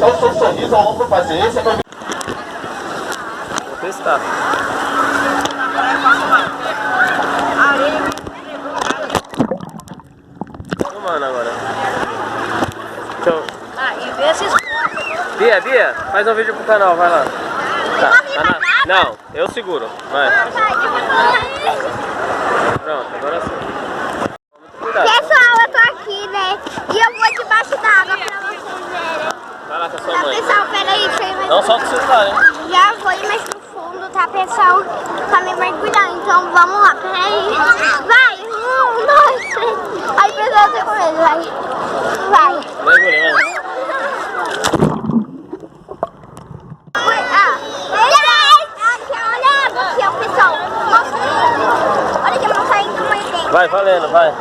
Dê seu sorriso ao longo paciência para... Vou testar. Filmando agora. Show. E vê esses... Bia, faz um vídeo pro canal, vai lá. Tá, não, eu seguro, vai. Pronto, agora sim. Cuidado. Pessoal, eu tô aqui, né? E eu vou debaixo d'água pra vocês verem. Vai lá com a sua Tá, mãe. pessoal, peraí, deixa eu ir mais. Não solta o celular, hein? Já vou ir mais pro fundo, tá, pessoal? Pra me mergulhar, então vamos lá, peraí. Vai, 1, 2, 3. Aí, pessoal, eu tô com medo, vai. Vai. Mergulha, vai. Aqui, ó, pessoal. Olha que não saindo mais dentro. Vai, valendo, vai.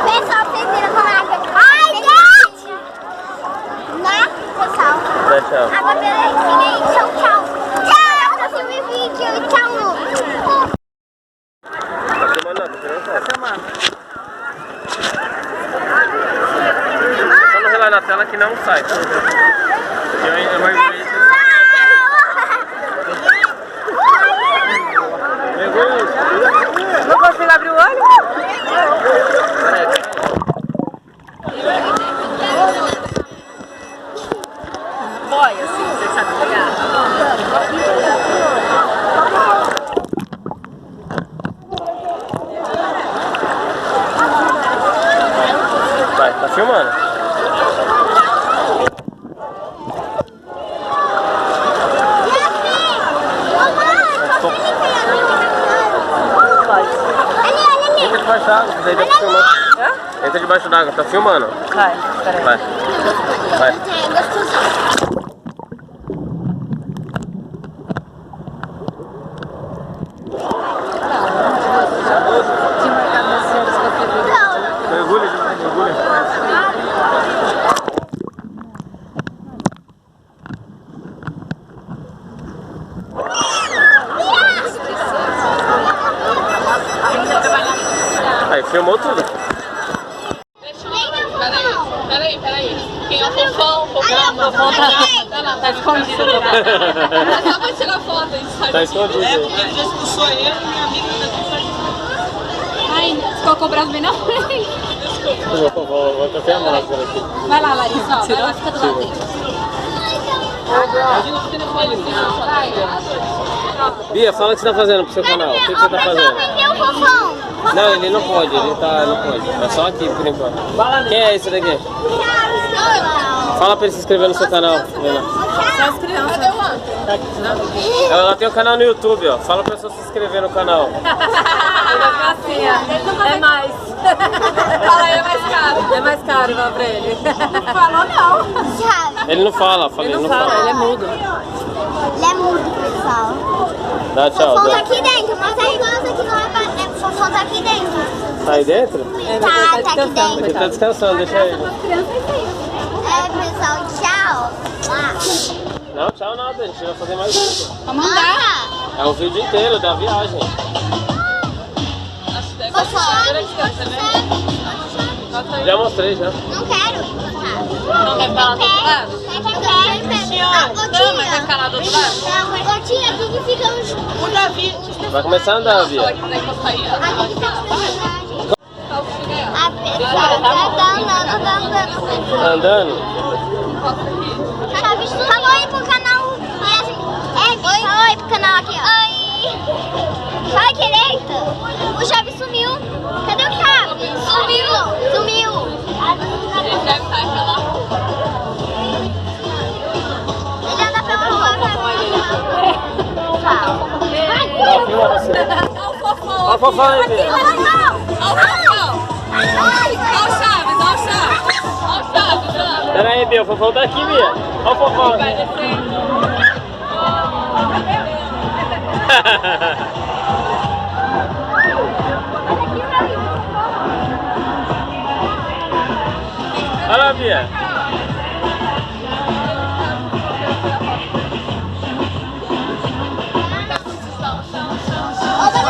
Pessoal, vocês viram como a água... Ai, gente! Né, pessoal? Vai, tchau. Água belezinha aí. Tchau, tchau. Tchau, próximo vídeo. Tchau, Lu. Tá filmando não, tá tirando foto. Tá filmando. Só não relar na tela que não sai, tá? Eu ainda mergulhei. Não consigo abrir o olho? Boia, assim, você sabe pegar. Vai, tá filmando? Entra debaixo d'água, daí dá pra filmar. Entra debaixo d'água, tá filmando? Vai, peraí. Vai. Vai. Mergulha, mergulha. Aí, filmou tudo. Peraí. Quem é o fofão? Tá escondido. Só pra tirar foto, a gente sai. Tá escondido. É, porque ele já expulsou eu e minha amiga tá. Ai, ficou o braço bem na frente. Vou até a máscara aqui. Vai lá, Larissa, vai lá, fica do lado dele. Bia, fala o que você tá fazendo pro seu canal. O que você tá fazendo? Cadê o fofão? Não, ele não pode, não pode. É só aqui por enquanto. Quem é esse daqui? Fala pra ele se inscrever no seu canal. Só as crianças. Ela tem um canal no YouTube, ó. Fala pra pessoa se inscrever no canal. É mais. Fala aí, é mais caro. É mais caro igual pra ele. Não falou, não. Ele não fala, Ele não fala, ele é mudo. Ele é mudo, pessoal. Dá tchau. Fofão tá Dá. aqui dentro, mas é igual essa aqui não é pra... Fofão tá aqui dentro. Tá aí dentro? Tá aqui dentro. Ele tá descansando, deixa ele. É, pessoal, tchau. Não, tchau nada, a gente vai fazer mais vídeo. Vamos andar. É o vídeo inteiro da viagem. Já mostrei, já. Não quero. Não quer ficar lá do outro lado? Não, mas vai ficar lá do outro lado? Ô tia, aqui que fica O Davi. Vai começar a andar, Bia. Aqui que fica os personagens. A pessoa tá andando. Tá andando? Falou aí pro canal. Falou aí pro canal aqui, ó. Oi. Fala direito. O Chaves sumiu. Cadê o Chaves? Sumiu. Ele deve estar aqui lá. Ele anda pela rua. Tá filmando você. Olha o fofão. Olha o fofão aí, Bia. Olha o fofão. Olha o Chaves. Pera aí, Bia, o fofão tá aqui, Bia. Olha o fofão. Vai descer. Olha lá, Bia. Ô, vai,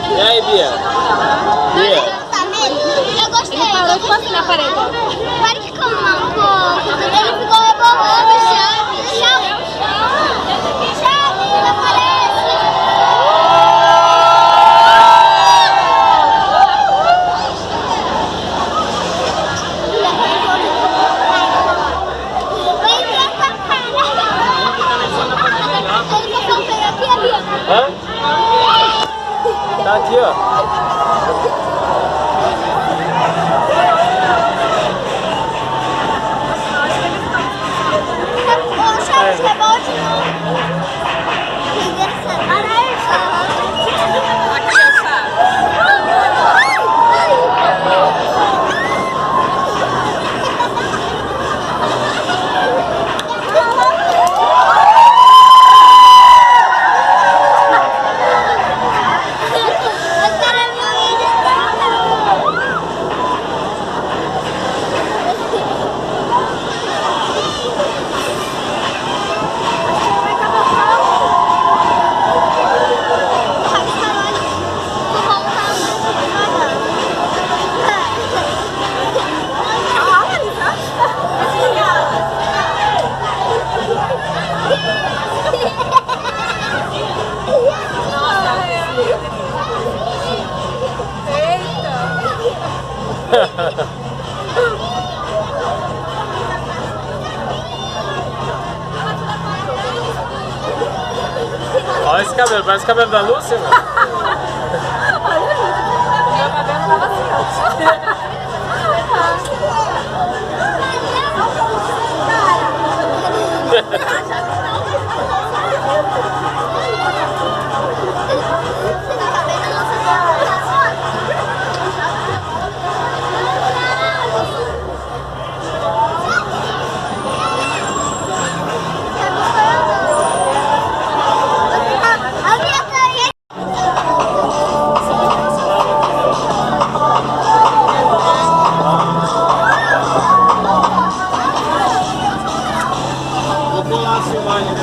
E aí, Bia? Bia? Eu gostei. Ele parou de passar na parede. Para que calma, ele ficou rebolando o chave. Chave, não aparece. Vai ver essa cara. Ele passou o pé aqui, a Bia. Hã? Tá aqui, ó. Olha esse cabelo, parece o cabelo da Lúcia, mano. Meu cabelo tava assim, ó.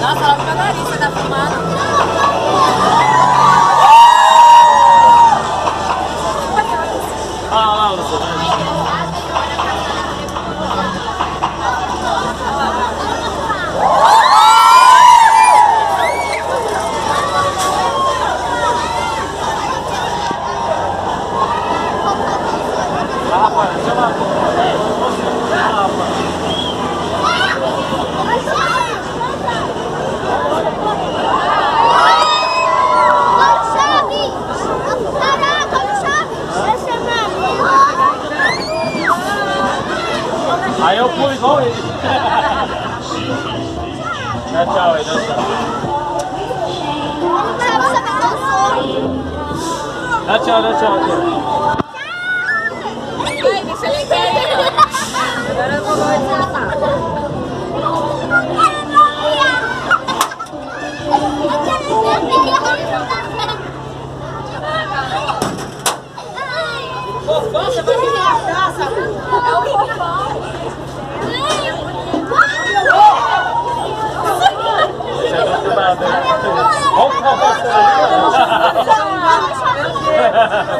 Nossa, ela fica nariz, você tá filmando. Ah, lá, Lúcia. Aí eu pulo igual ele. Dá tchau aí, dá tchau. Dá tchau, dá tchau. Ai, deixa ele em pé. Agora eu vou voltar. Eu quero ver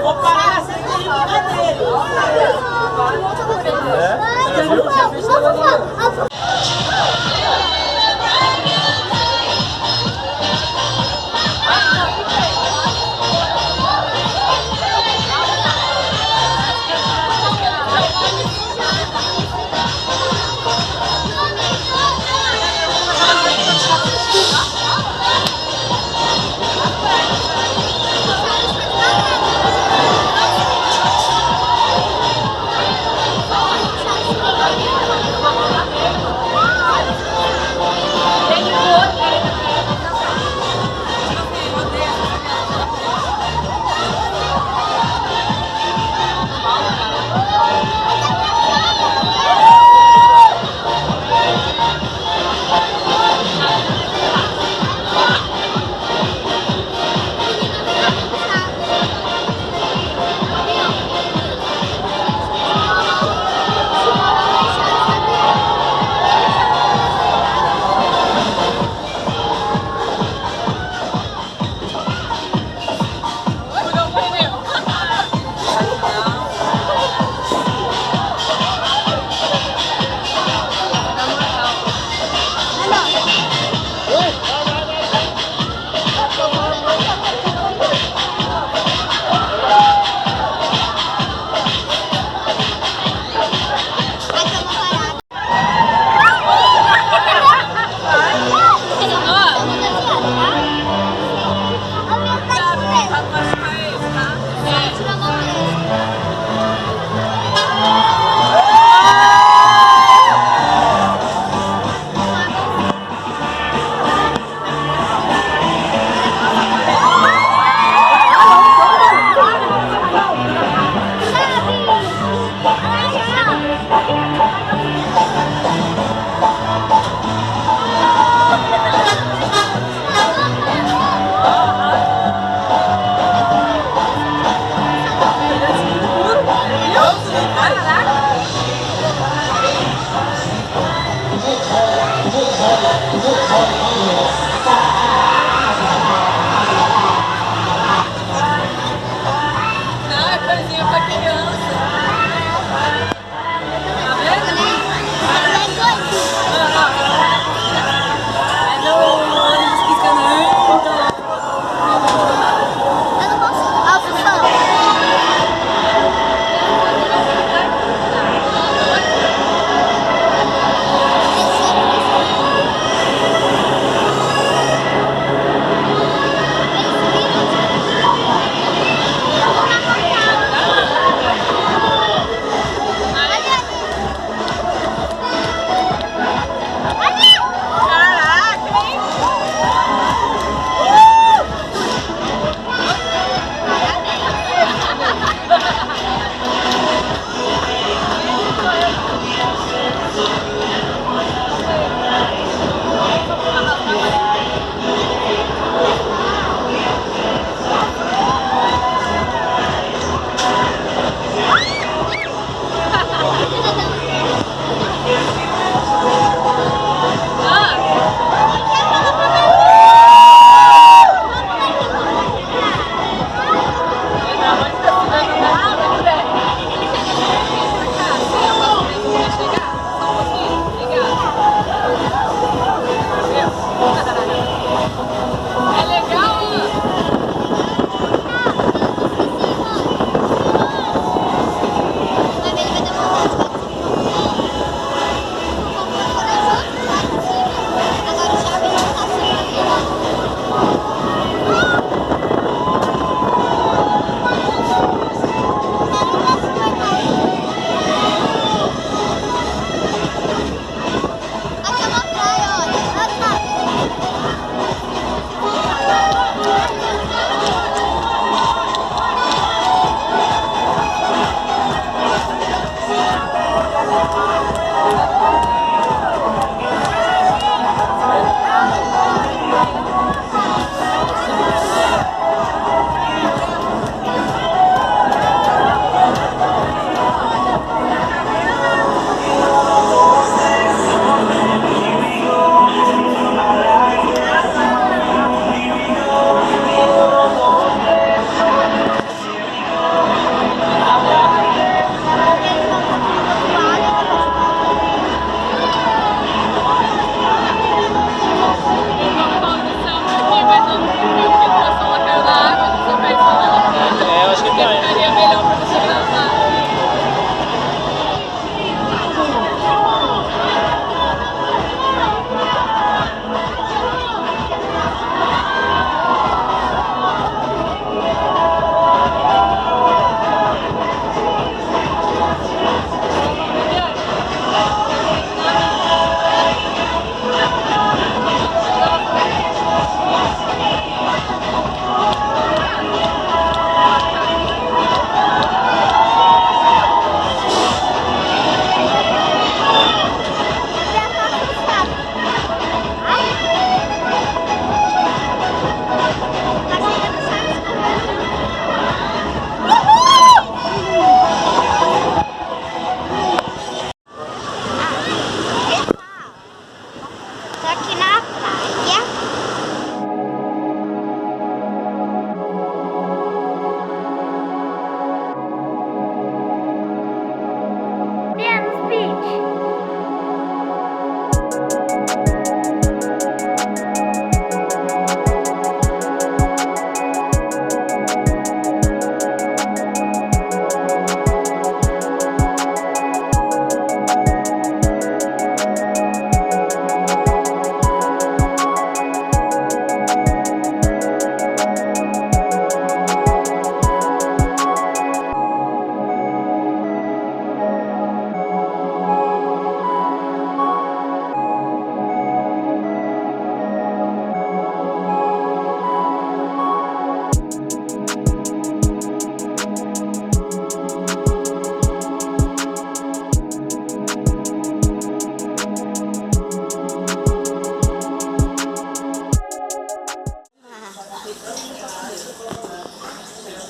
Vou parar assim de brincadeira. Thank you.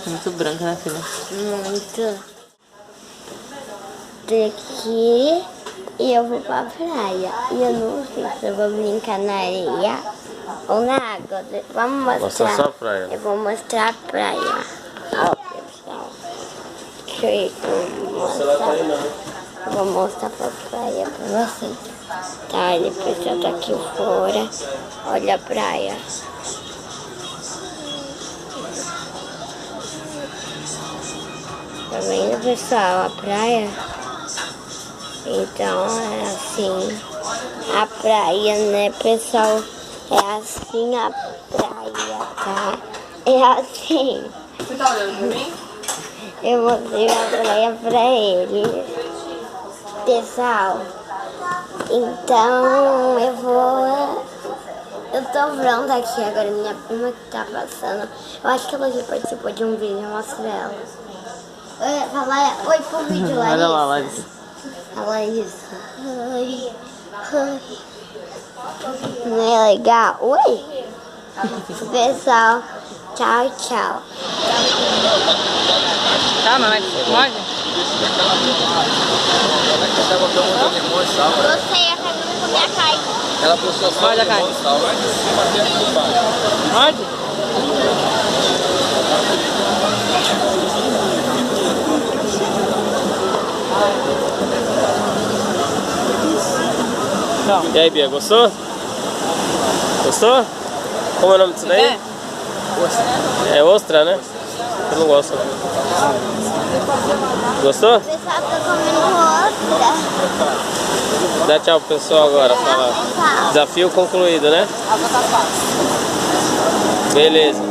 Muito branca, né, filha? Muito. Daqui eu vou pra praia. E eu não sei se eu vou brincar na areia ou na água. Vamos mostrar. Mostra só a praia. Eu vou mostrar a praia. Ó, pessoal. Deixa eu ir mostrar. Eu vou mostrar pra praia pra vocês. Tá, olha, o pessoal tá aqui fora. Olha a praia. Tá vendo, pessoal, a praia? Então é assim a praia, né, pessoal? É assim a praia, tá? É assim. Você tá olhando pra mim? Eu mostrei a praia pra ele, pessoal. Então eu tô pronta aqui agora. Minha prima que tá passando. Eu acho que ela já participou de um vídeo, eu mostro ela. Oi pro vídeo, Larissa. Olha lá, Larissa. A Larissa. Oi. Não é legal? Oi. Pessoal, tchau, tchau. Tá, mas morde? Você acabou de comer a carne. Ela puxou só Morde a carne. de cima dentro do baixo. Morde? E aí, Bia, gostou? Gostou? Como é o nome disso daí? É ostra, né? Eu não gosto. Gostou? O pessoal tá comendo ostra. Dá tchau pro pessoal agora. Fala. Pessoal. Desafio concluído, né? Beleza.